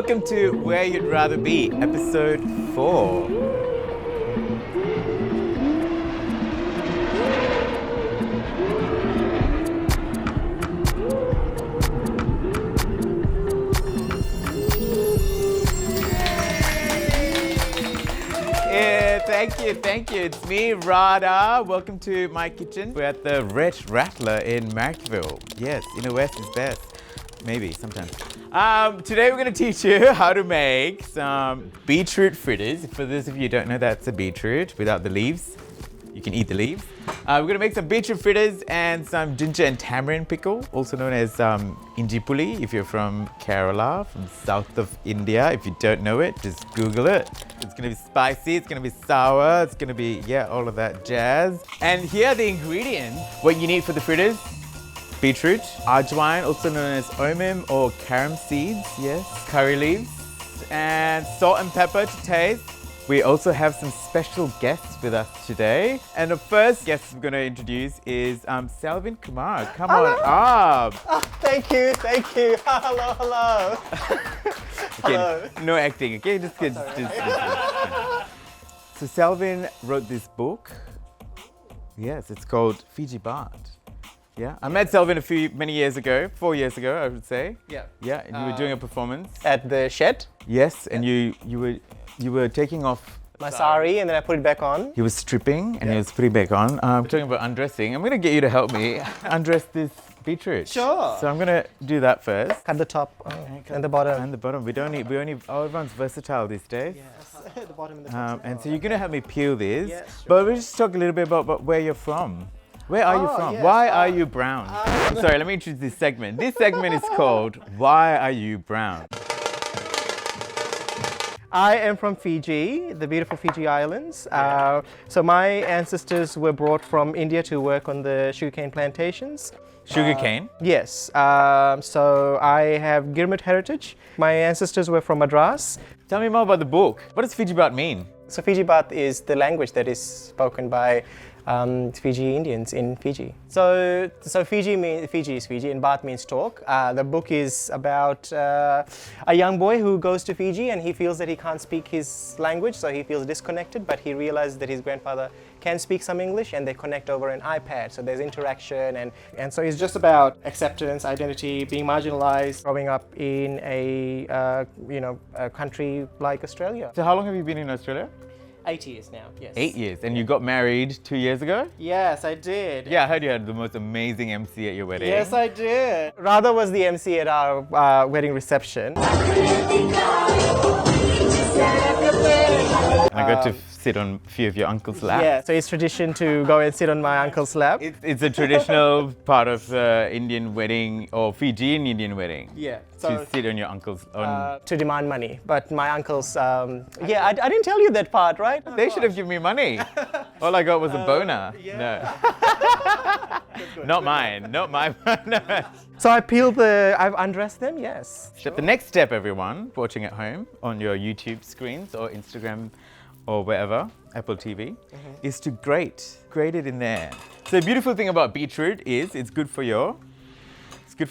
welcome to Where You'd Rather Be, episode 4. Thank you. It's me, Radha. Welcome to my kitchen. We're at the Red Rattler in Marrickville. Yes, inner west is best. Maybe, sometimes. Today we're going to teach you how to make some beetroot fritters. For those of you who don't know, that's a beetroot without the leaves. You can eat the leaves. We're going to make some beetroot fritters and some ginger and tamarind pickle, also known as Inji Puli if you're from Kerala, from south of India. If you don't know it, just Google it. It's going to be spicy, it's going to be sour, it's going to be, all of that jazz. And here are the ingredients. What you need for the fritters: beetroot, ajwain, also known as omim or carom seeds, curry leaves, and salt and pepper to taste. We also have some special guests with us today. And the first guest we're going to introduce is Salvin Kumar. Come on up. Oh, thank you. Hello. Okay, no acting, okay? Just. So Salvin wrote this book. Yes, it's called Fiji-Baat. Yeah, I met Salvin many years ago, 4 years ago, I would say. Yeah, and you were doing a performance At the shed? Yes, and you were taking off My sari, and then I put it back on. He was stripping and he was putting back on. Talking about undressing, I'm going to get you to help me undress this beetroot. Sure. So I'm going to do that first. Cut the top and the bottom. And the bottom. Everyone's versatile these days. Yes, the bottom and the top. And so you're going to help me peel this. Yes, sure. But we'll just talk a little bit about where you're from. Where are you from? Yes, Why are you brown? Sorry, let me introduce this segment. This segment is called Why Are You Brown? I am from Fiji, the beautiful Fiji Islands. So my ancestors were brought from India to work on the sugarcane plantations. Sugarcane? Yes. So I have Girmit heritage. My ancestors were from Madras. Tell me more about the book. What does Fiji-Baat mean? So Fiji-Baat is the language that is spoken by Fiji Indians in Fiji. So Fiji is Fiji, and Baat means talk. The book is about a young boy who goes to Fiji and he feels that he can't speak his language, so he feels disconnected, but he realizes that his grandfather can speak some English and they connect over an iPad. So there's interaction and so it's just about acceptance, identity, being marginalized, growing up in a country like Australia. So how long have you been in Australia? 8 years now, yes. 8 years. And you got married 2 years ago? Yes, I did. Yeah, I heard you had the most amazing MC at your wedding. Yes, I did. Radha was the MC at our wedding reception. And I got to sit on a few of your uncle's lap. Yeah, so it's tradition to go and sit on my uncle's lap. It's a traditional part of Indian wedding or Fijian Indian wedding. Yeah. To sit on your uncle's to demand money. But my uncle's, I didn't tell you that part, right? They should have given me money. All I got was a boner. Yeah. No. Not mine. Not my boner. So I've undressed them, yes. Sure. The next step, everyone watching at home on your YouTube screens or Instagram or wherever, Apple TV, is to grate it in there. So the beautiful thing about beetroot is it's good for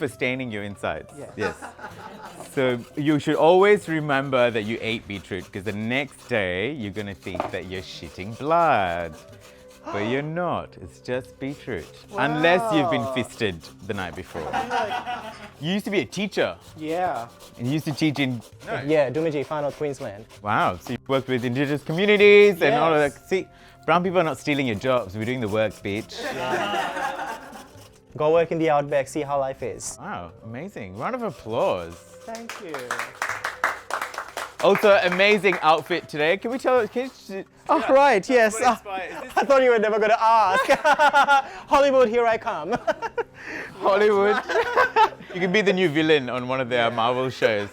staining your insides. Yes. So you should always remember that you ate beetroot, because the next day you're going to think that you're shitting blood. But you're not. It's just beetroot. Wow. Unless you've been fisted the night before. You used to be a teacher. Yeah. And you used to teach in... No. Yeah, Dumaji, Far North Queensland. Wow. So you worked with indigenous communities and all of Yes. that. See, brown people are not stealing your jobs. We're doing the work, bitch. Yeah. Go work in the outback, see how life is. Wow, amazing. Round of applause. Thank you. Also, amazing outfit today. Can you Oh, right, yes. I thought you were never going to ask. Hollywood, here I come. Hollywood. You can be the new villain on one of their Marvel shows.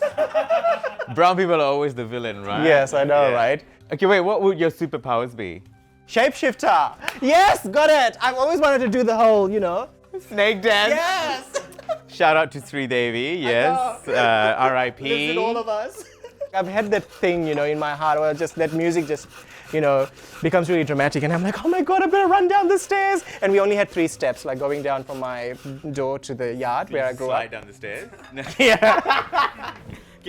Brown people are always the villain, right? Yes, I know, right? Okay, wait, what would your superpowers be? Shapeshifter. Yes, got it. I've always wanted to do the whole, Snake dance. Yes. Shout out to Sri Devi, yes. R.I.P. Lives in all of us. I've had that thing, in my heart where that music becomes really dramatic, and I'm like, oh my God, I'm gonna run down the stairs. And we only had 3 steps, like going down from my door to the yard where I grew up. Slide down the stairs? Yeah.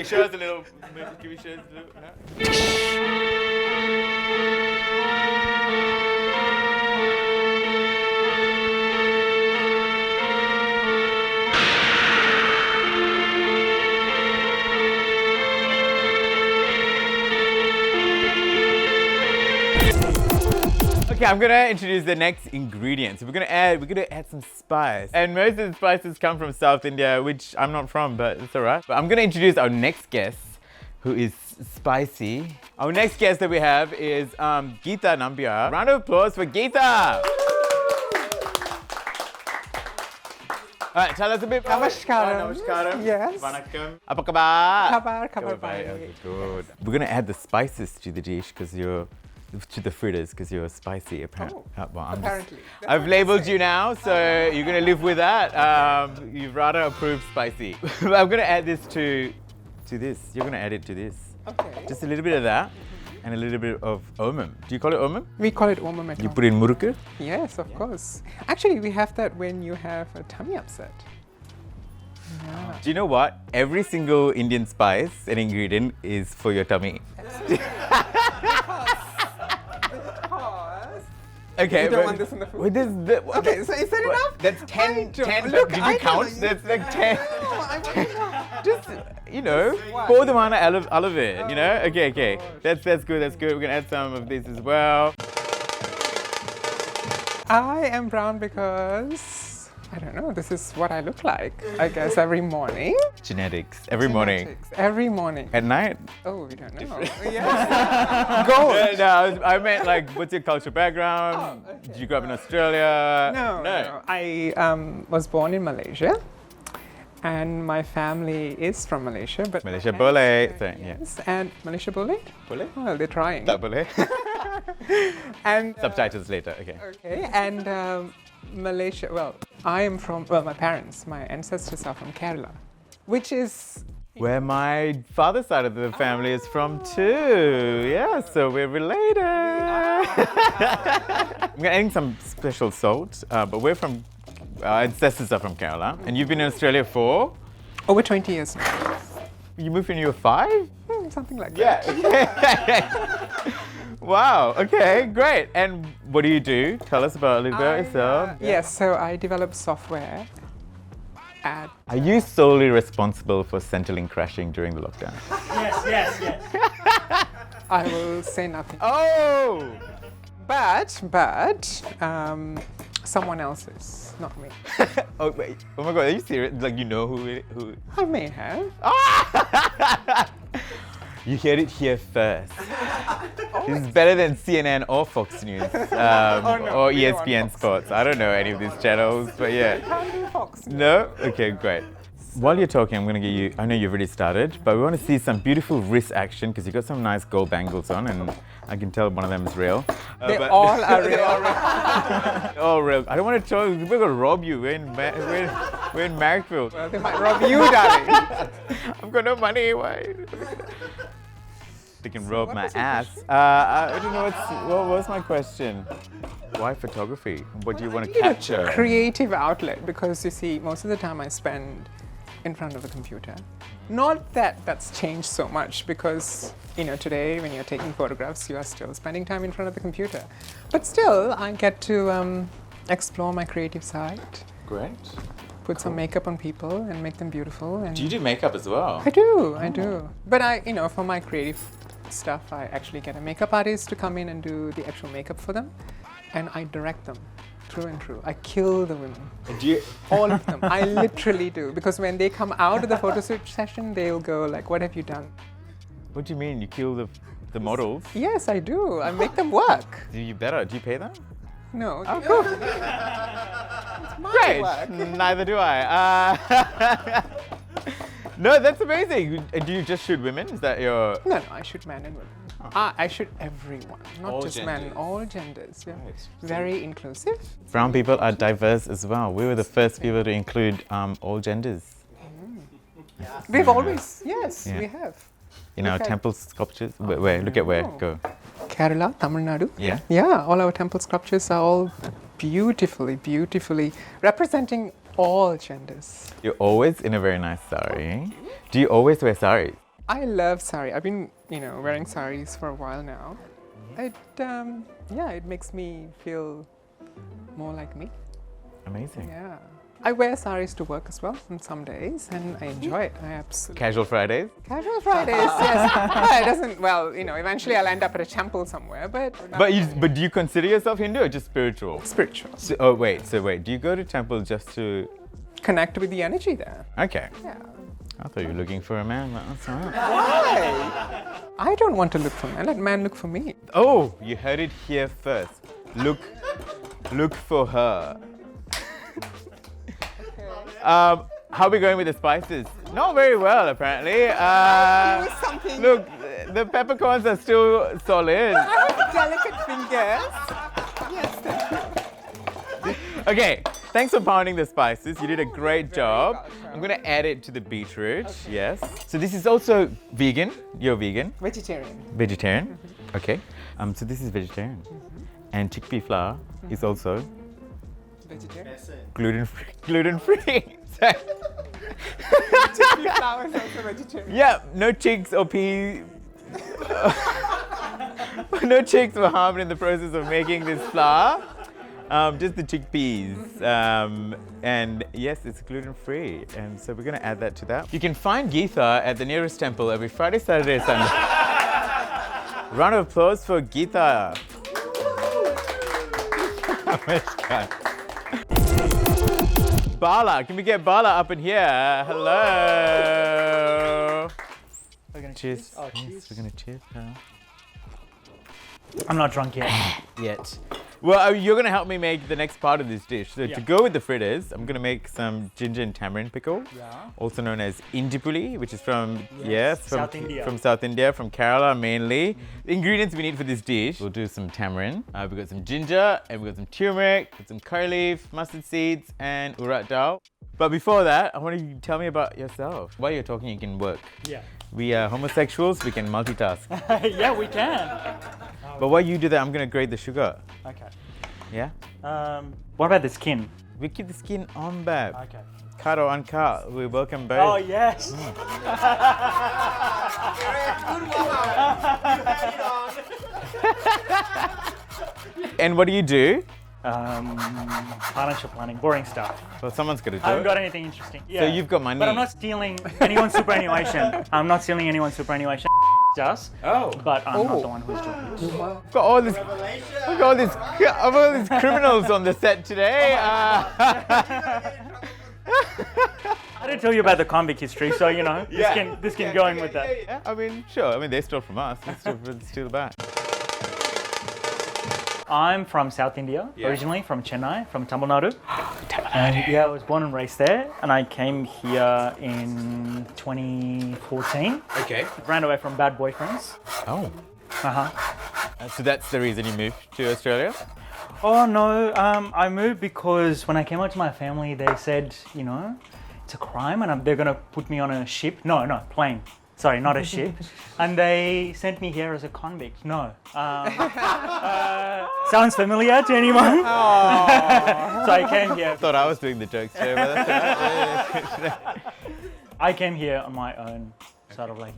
Show us a little. Can we show us a little? No? Okay, I'm gonna introduce the next ingredients. We're gonna add some spice. And most of the spices come from South India, which I'm not from, but it's alright. But I'm gonna introduce our next guest, who is spicy. Our next guest that we have is Geeta Nambiar. Round of applause for Geeta! Alright, tell us a bit about Namaskaram. Namaskaram. Yes. Vanakkam. Apa khabar? Kabar Bye. baik. Okay, good. We're gonna add the spices to the dish because to the fritters because you're spicy apparently. Apparently. I've labeled you now, so you're gonna live with that. You've rather approved spicy. I'm gonna add this to this. You're gonna add it to this. Okay. Just a little bit of that and a little bit of omum. Do you call it omum? We call it omum at You home. put it in murukku? Yes, of course. Actually, we have that when you have a tummy upset. Yeah. Do you know what? Every single Indian spice and ingredient is for your tummy. Okay, You don't want this in the food? Wait, Okay, so is that enough? That's 10. I don't- 10 look, did you I count? don't- That's like 10. No, I want Just, you know, What? pour the mana out of it, you know? Oh, Okay. gosh. That's good. We're gonna add some of this as well. I am brown because, I don't know, this is what I look like, I guess, every morning. Genetics. Every morning. Genetics, every morning. At night? Oh, we don't know. Yes. Gold. No, I meant like, what's your cultural background? Oh, okay. Did you grow up in Australia? No. I was born in Malaysia, and my family is from Malaysia. But Malaysia boleh. So, yeah. Yes, and Malaysia boleh? Boleh? Well, they're trying. Tak boleh. And Subtitles later. Okay. okay, and Malaysia. Well, I am from. Well, my ancestors are from Kerala, which is. Where my father's side of the family is from too. Yeah, so we're related. I'm adding some special salt, but we're from, our ancestors are from Kerala. And you've been in Australia for? Over 20 years now. You moved when you were 5? Something like that. Yeah. Wow, okay, great. And what do you do? Tell us about a little bit about yourself. Yes, so I develop software at. Are you solely responsible for Centrelink crashing during the lockdown? Yes. I will say nothing. Oh! But someone else's, not me. Oh, wait. Oh my God, are you serious? Like, you know who? I may have. You heard it here first. This is better than CNN or Fox News or we don't want ESPN Fox Sports. I don't know any of these channels, but yeah. Can't do Fox. No? Okay, great. While you're talking, I'm going to get you, I know you've already started, but we want to see some beautiful wrist action because you've got some nice gold bangles on and I can tell one of them is real. They But- all are real. Oh, real. I don't want to tell you, we're going to rob you. We're in Marrickville. Well, they might rob you, darling. I've got no money. Why? They can rob my ass. I don't know what was my question. Why photography? What do you want to capture? Creative outlet, because you see, most of the time I spend in front of a computer. Not that that's changed so much because, today when you're taking photographs, you are still spending time in front of the computer. But still, I get to explore my creative side, Great. put some makeup on people and make them beautiful. And Do you do makeup as well? I do. But for my creative stuff, I actually get a makeup artist to come in and do the actual makeup for them. And I direct them through and through. I kill the women. Do you? All of them. I literally do. Because when they come out of the photo shoot session, they'll go like, what have you done? What do you mean? You kill the models? Yes, I do. I make them work. Do you pay them? No. Oh, cool. It's my Great. work. Neither do I. No, that's amazing. Do you just shoot women? Is that your? No, I shoot men and women. I shoot everyone, not All just men, genders. all genders. Yeah. Right. Very inclusive. Brown people are diverse as well. We were the first people to include all genders We've always, yes, Yeah. we have. in our Okay. temple sculptures. Where? Look at where. Oh. Go. Kerala, Tamil Nadu. Yeah. Yeah, all our temple sculptures are all beautifully representing all genders. You're always in a very nice sari. Do you always wear saris? I love sari. I've been, wearing saris for a while now. It, it makes me feel more like me. Amazing. Yeah. I wear saris to work as well on some days, and I enjoy it. I absolutely. Casual Fridays? Casual Fridays, yes. Well, it doesn't. Well, eventually I'll end up at a temple somewhere, but. But do you consider yourself Hindu or just spiritual? Spiritual. So wait. Do you go to temple just to Connect with the energy there. Okay. Yeah. I thought you were looking for a man. That's all right. Why? I don't want to look for men. Let man look for me. Oh, you heard it here first. Look for her. How are we going with the spices? Not very well, apparently. Something. Look, the peppercorns are still solid. I have delicate fingers. Yes. Okay, thanks for pounding the spices. You did a great job. I'm gonna add it to the beetroot. Okay. Yes. So this is also vegan. You're vegan. Vegetarian. Vegetarian. Okay. So this is vegetarian. And chickpea flour is also Vegetarian. gluten-free. Gluten-free. Chickpea flour is also vegetarian. Yeah, no chicks or pea. No chicks were harmed in the process of making this flour. Just the chickpeas. And yes, it's gluten-free. And so we're going to add that to that. You can find Gita at the nearest temple every Friday, Saturday, Sunday. Round of applause for Gita. Oh my God. Bala, can we get Bala up in here? Hello. We're gonna Cheers. Oh, Yes, cheers. we're going to cheers now. I'm not drunk yet. Yet. Well, you're going to help me make the next part of this dish. So to go with the fritters, I'm going to make some ginger and tamarind pickle, also known as Inji Puli, which is from South India. From South India, from Kerala mainly. The ingredients we need for this dish, we'll do some tamarind. We've got some ginger, and we've got some turmeric, got some curry leaf, mustard seeds, and urad dal. But before that, I want you to tell me about yourself. While you're talking, you can work. Yeah. We are homosexuals, we can multitask. Yeah, we can. But while you do that, I'm going to grate the sugar. Okay. Yeah? What about the skin? We keep the skin on, babe. Okay. Cut or uncut, we welcome both. Oh, yes. And what do you do? Financial planning, boring stuff. Well, someone's got to do I haven't it. got anything interesting. Yeah. So you've got money. But I'm not stealing anyone's superannuation. I'm not stealing anyone's superannuation. Just. Oh. But I'm not the one who's doing it. We've got all this. We've got all these criminals on the set today. I didn't tell you about the convict history, so this can go in with that. Yeah, I mean, sure. I mean, they stole from us. Let's steal back. I'm from South India, originally from Chennai, from Tamil Nadu. And I was born and raised there, and I came here in 2014. Okay. Ran away from bad boyfriends. Oh. Uh-huh. So that's the reason you moved to Australia? Oh no, I moved because when I came out to my family, they said, it's a crime, and they're gonna put me on a ship. No, plane. Sorry, not a ship. And they sent me here as a convict. No. Sounds familiar to anyone? So I came here. I thought I was doing the jokes today, but that's all right. I came here on my own, sort of like,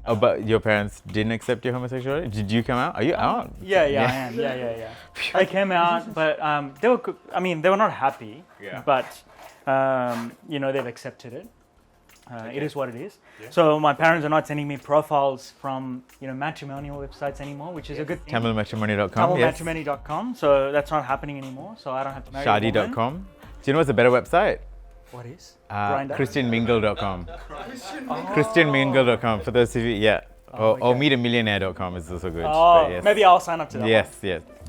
Oh, but your parents didn't accept your homosexuality? Did you come out? Are you out? Yeah, I am. Yeah. I came out, but they were not happy. Yeah. But they've accepted it. It is what it is. Yeah. So my parents are not sending me profiles from matrimonial websites anymore, which is a good thing. TamilMatrimony.com. TamilMatrimony.com. So that's not happening anymore. So I don't have to marry a woman. Shadi.com. Do you know what's a better website? What is? ChristianMingle.com. ChristianMingle.com for those of you, or MeetAMillionaire.com is also good. Oh, yes. maybe I'll sign up to that. Yes,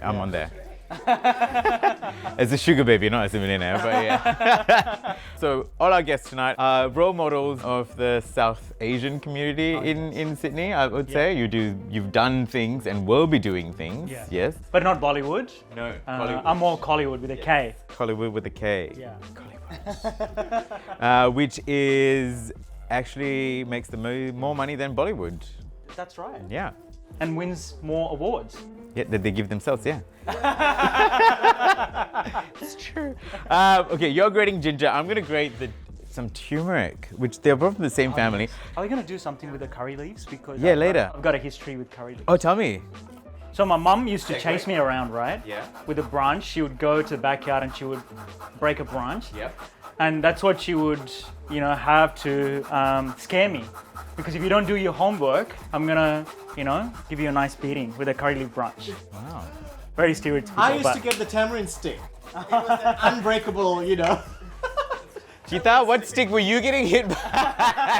I'm on there. As a sugar baby, not as a millionaire, but yeah. So all our guests tonight are role models of the South Asian community in Sydney, I would say. You've done things and will be doing things, yes. But not Bollywood. No, I'm more Collywood with a K. Hollywood with a K. Yeah. Which is actually makes the more money than Bollywood. That's right. Yeah. And wins more awards. Yeah, that they give themselves, yeah. It's true. Okay, you're grating ginger. I'm going to grate the some turmeric, which they're both from the same family. Are we going to do something with the curry leaves? Because Yeah, later. I've got a history with curry leaves. Oh, tell me. So my mum used to chase me around, right? Yeah. With a branch. She would go to the backyard and she would break a branch. Yep. And that's what she would, have to scare me. Because if you don't do your homework, I'm gonna, give you a nice beating with a curry leaf branch. Wow. Very stereotypical. I used to get the tamarind stick. It was an unbreakable, Geeta, what stick were you getting hit by?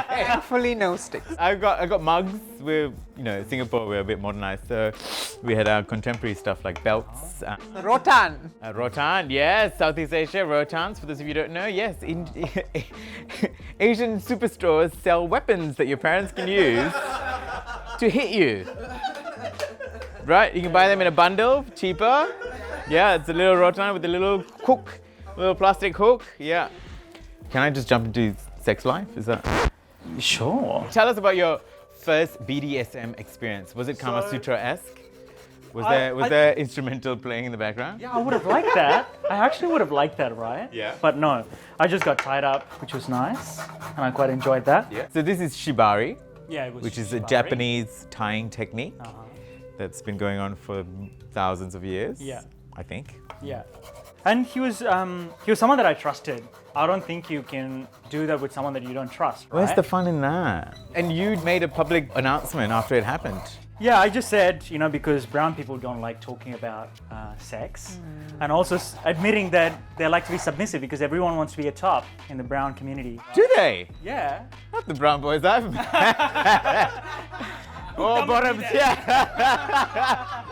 Thankfully, no sticks. I got mugs. We're, Singapore, we're a bit modernized. So we had our contemporary stuff like belts. Rotan. Rotan, yes. Southeast Asia, rotans. For those of you who don't know, yes. Asian superstores sell weapons that your parents can use to hit you. Right? You can buy them in a bundle, cheaper. Yeah, it's a little rotan with a little hook, little plastic hook. Yeah. Can I just jump into sex life? Is that? Sure. Tell us about your first BDSM experience. Was it Kama Sutra-esque? Was there instrumental playing in the background? Yeah, I would have liked that. I actually would have liked that, right? Yeah. But no, I just got tied up, which was nice, and I quite enjoyed that. Yeah. So this is shibari, Yeah, it was. which is a shibari. Japanese tying technique that's been going on for thousands of years. Yeah. I think. Yeah. And he was someone that I trusted. I don't think you can do that with someone that you don't trust. Where's right? the fun in that? And you made a public announcement after it happened. Yeah, I just said, because brown people don't like talking about sex. And also admitting that they like to be submissive because everyone wants to be a top in the brown community. Do they? Yeah. Not the brown boys I've met. Oh, bottoms, yeah.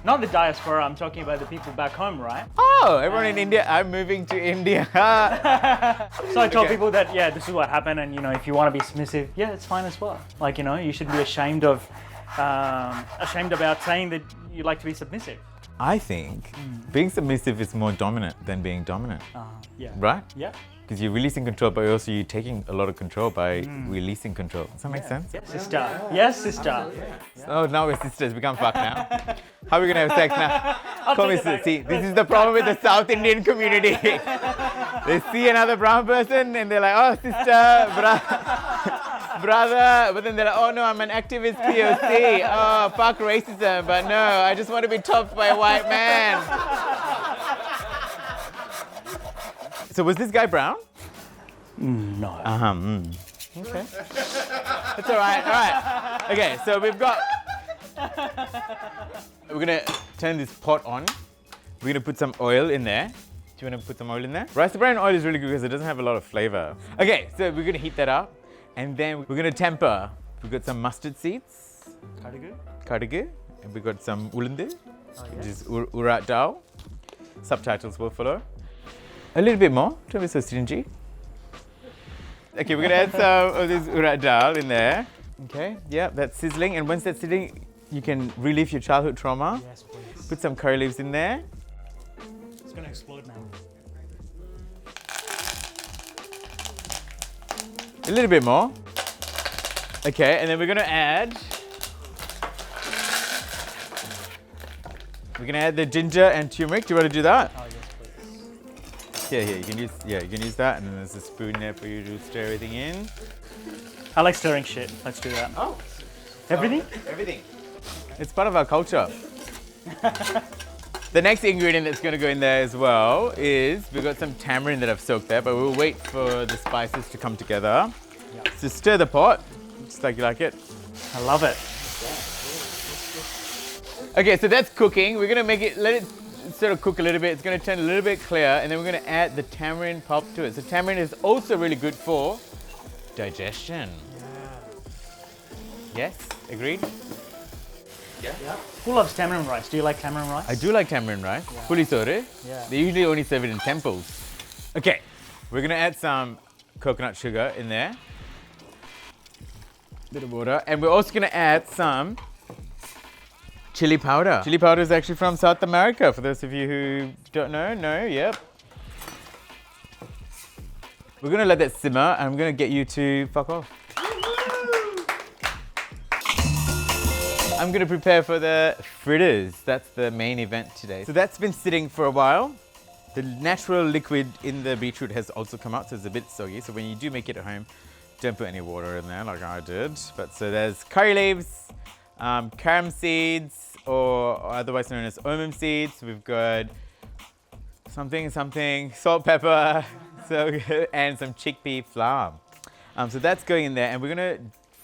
Not the diaspora, I'm talking about the people back home, right? Oh, everyone in India, I'm moving to India. So I told people that, this is what happened, and if you want to be submissive, it's fine as well. Like, you should be ashamed about saying that you like to be submissive. I think being submissive is more dominant than being dominant, Yeah. right? Yeah. Because you're releasing control, but also you're taking a lot of control by releasing control. Does that make sense? Yes, sister. Yes, sister. Oh, now we're sisters. We can't fuck now. How are we gonna have sex now? Call me sis. See, this is the problem with the South Indian community. They see another brown person and they're like, oh, sister, brother. But then they're like, oh no, I'm an activist POC. Oh, fuck racism. But no, I just want to be topped by a white man. So was this guy brown? No. Okay. That's all right. All right. Okay, so we're gonna turn this pot on. We're gonna put some oil in there. Do you want to put some oil in there? Rice bran oil is really good because it doesn't have a lot of flavor. Okay, so we're gonna heat that up, and then we're gonna temper. We've got some mustard seeds, kadigu, and we've got some ulundu, which is urat dal. Subtitles will follow. A little bit more. Don't be so stingy. Okay, we're gonna add some of this urat dal in there. Okay, yeah, that's sizzling, and once that's sizzling, you can relive your childhood trauma. Yes, please. Put some curry leaves in there. It's gonna explode now. A little bit more. Okay, and then we're gonna add the ginger and turmeric. Do you want to do that? Oh, yes, please. Yeah, you can use that, and then there's a spoon there for you to stir everything in. I like stirring shit. Let's do that. Oh, Everything? everything. It's part of our culture. The next ingredient that's going to go in there as well is we've got some tamarind that I've soaked there, but we'll wait for the spices to come together. Yeah. So stir the pot, just like you like it. I love it. Okay, so that's cooking. We're going to let it sort of cook a little bit. It's going to turn a little bit clear, and then we're going to add the tamarind pulp to it. So tamarind is also really good for digestion. Yes, agreed? Who loves tamarind rice? Do you like tamarind rice? I do like tamarind rice. Puli sore. Yeah. They usually only serve it in temples. Okay, we're going to add some coconut sugar in there. Bit of water. And we're also going to add some chili powder. Chili powder is actually from South America, for those of you who don't know. No, yep. We're going to let that simmer, and I'm going to get you to fuck off. I'm going to prepare for the fritters. That's the main event today. So that's been sitting for a while. the natural liquid in the beetroot has also come out, so it's a bit soggy. So when you do make it at home, don't put any water in there like I did. But so there's curry leaves, carom seeds, or otherwise known as omum seeds. We've got something, salt, pepper, and some chickpea flour. So that's going in there, and we're gonna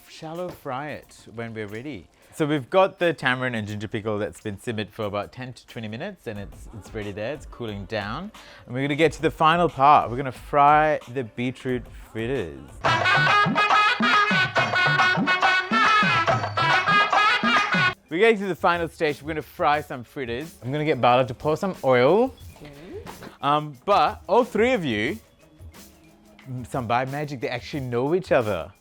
shallow fry it when we're ready. So we've got the tamarind and ginger pickle that's been simmered for about 10 to 20 minutes, and it's ready there. It's cooling down, and we're gonna get to the final part. We're gonna fry the beetroot fritters. We're getting to the final stage. We're gonna fry some fritters. I'm gonna get Bala to pour some oil. But all three of you, some by magic, they actually know each other.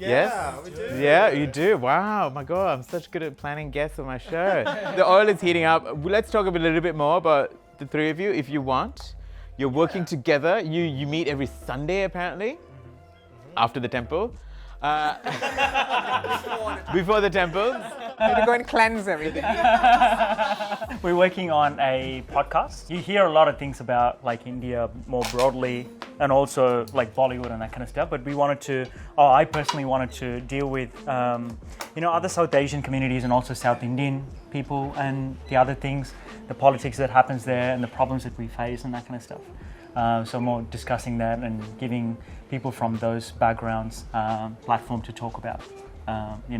Yeah, yes? we do. Yeah, you do. Wow, my God, I'm such good at planning guests on my show. The oil is heating up. Let's talk a little bit more about the three of you, if you want. You're working together. You meet every Sunday, apparently, after the temple. Before the temples. To go and cleanse everything. We're working on a podcast. You hear a lot of things about like India more broadly and also like Bollywood and that kind of stuff. But I personally wanted to deal with, other South Asian communities and also South Indian people and the other things, the politics that happens there and the problems that we face and that kind of stuff. So more discussing that and giving people from those backgrounds platform to talk about,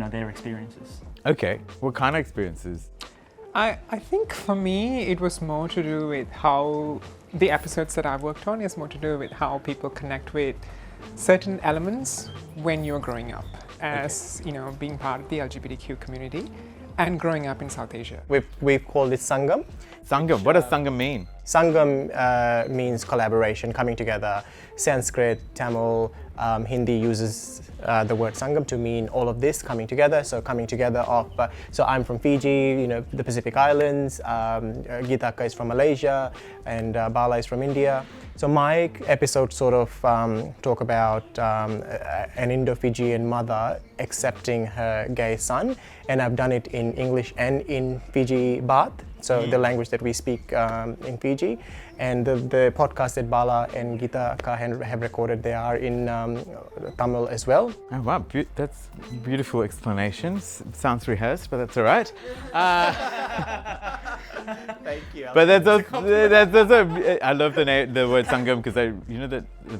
their experiences. Okay, what kind of experiences? I think for me it was more to do with how the episodes that I've worked on is more to do with how people connect with certain elements when you're growing up as being part of the LGBTQ community and growing up in South Asia. We've called it Sangam. Sangam, what does Sangam mean? Sangam means collaboration, coming together. Sanskrit, Tamil, Hindi uses the word Sangam to mean all of this coming together. So coming together of, so I'm from Fiji, the Pacific Islands, Gita is from Malaysia, and Bala is from India. So my episode sort of talk about an Indo-Fijian mother accepting her gay son, and I've done it in English and in Fiji-Baat, so the language that we speak in Fiji. And the podcast that Bala and Gita have recorded, they are in Tamil as well. Oh wow, that's beautiful explanations. Sounds rehearsed, but that's all right. Thank you. But that's also I love the word Sangam because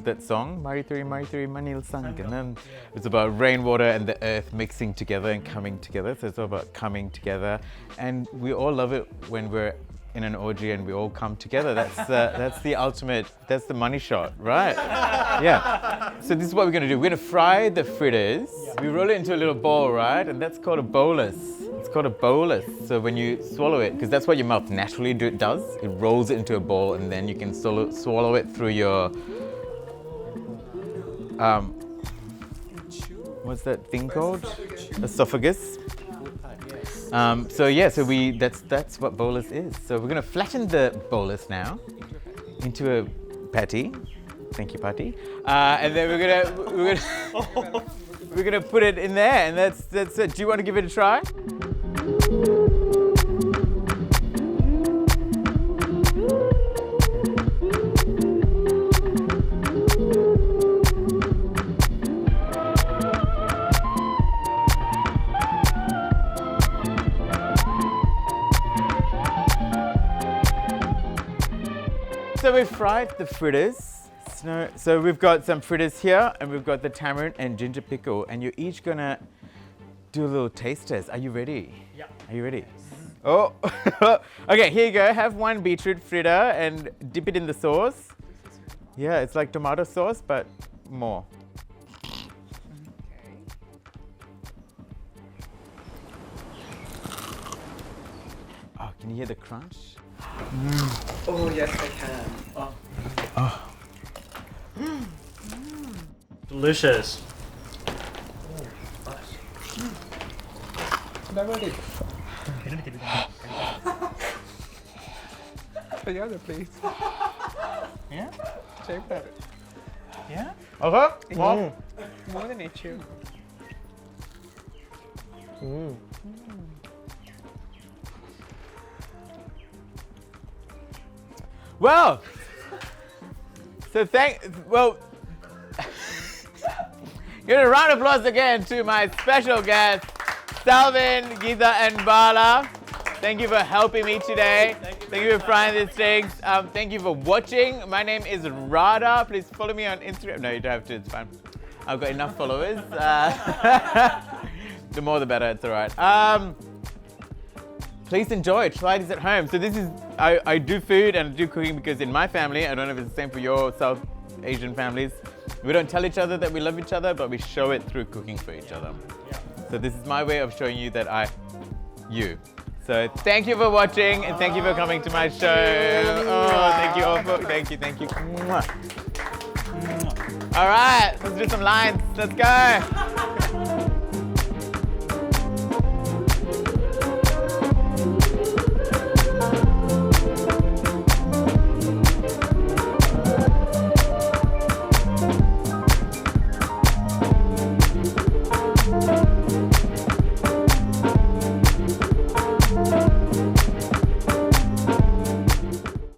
that song Mari Turi Manil Sangam. It's about rainwater and the earth mixing together and coming together. So it's all about coming together, and we all love it when we're in an orgy and we all come together. That's the ultimate. That's the money shot, right? Yeah. So this is what we're gonna do. We're gonna fry the fritters. We roll it into a little ball, right? And that's called a bolus. It's called a bolus. So when you swallow it, because that's what your mouth naturally does, it rolls it into a ball, and then you can swallow it through your what's that thing called? Esophagus. So that's what bolus is. So we're gonna flatten the bolus now into a patty. Thank you, Patty. And then we're gonna put it in there, and that's it. Do you want to give it a try? So we've fried the fritters. So we've got some fritters here, and we've got the tamarind and ginger pickle, and you're each gonna do a little taste test. Are you ready? Yeah. Are you ready? Oh, okay, here you go. Have one beetroot fritter and dip it in the sauce. Yeah, it's like tomato sauce, but more. Oh, can you hear the crunch? Oh yes, I can. Delicious. Never did. So yeah, please. Yeah? Shape that. Yeah? Okay. More than it you. Well, so give a round of applause again to my special guests, Salvin, Geeta, and Bala. Thank you for helping me today. Thank you for frying these things. Thank you for watching. My name is Radha. Please follow me on Instagram. No, you don't have to. It's fine. I've got enough followers. The more the better. It's all right. Please enjoy. Try this at home. So this is I do food and I do cooking because in my family, I don't know if it's the same for your South Asian families, we don't tell each other that we love each other, but we show it through cooking for each other. So this is my way of showing you that you. So thank you for watching and thank you for coming to my show. Oh, thank you all thank you. Mwah. All right, let's do some lines. Let's go.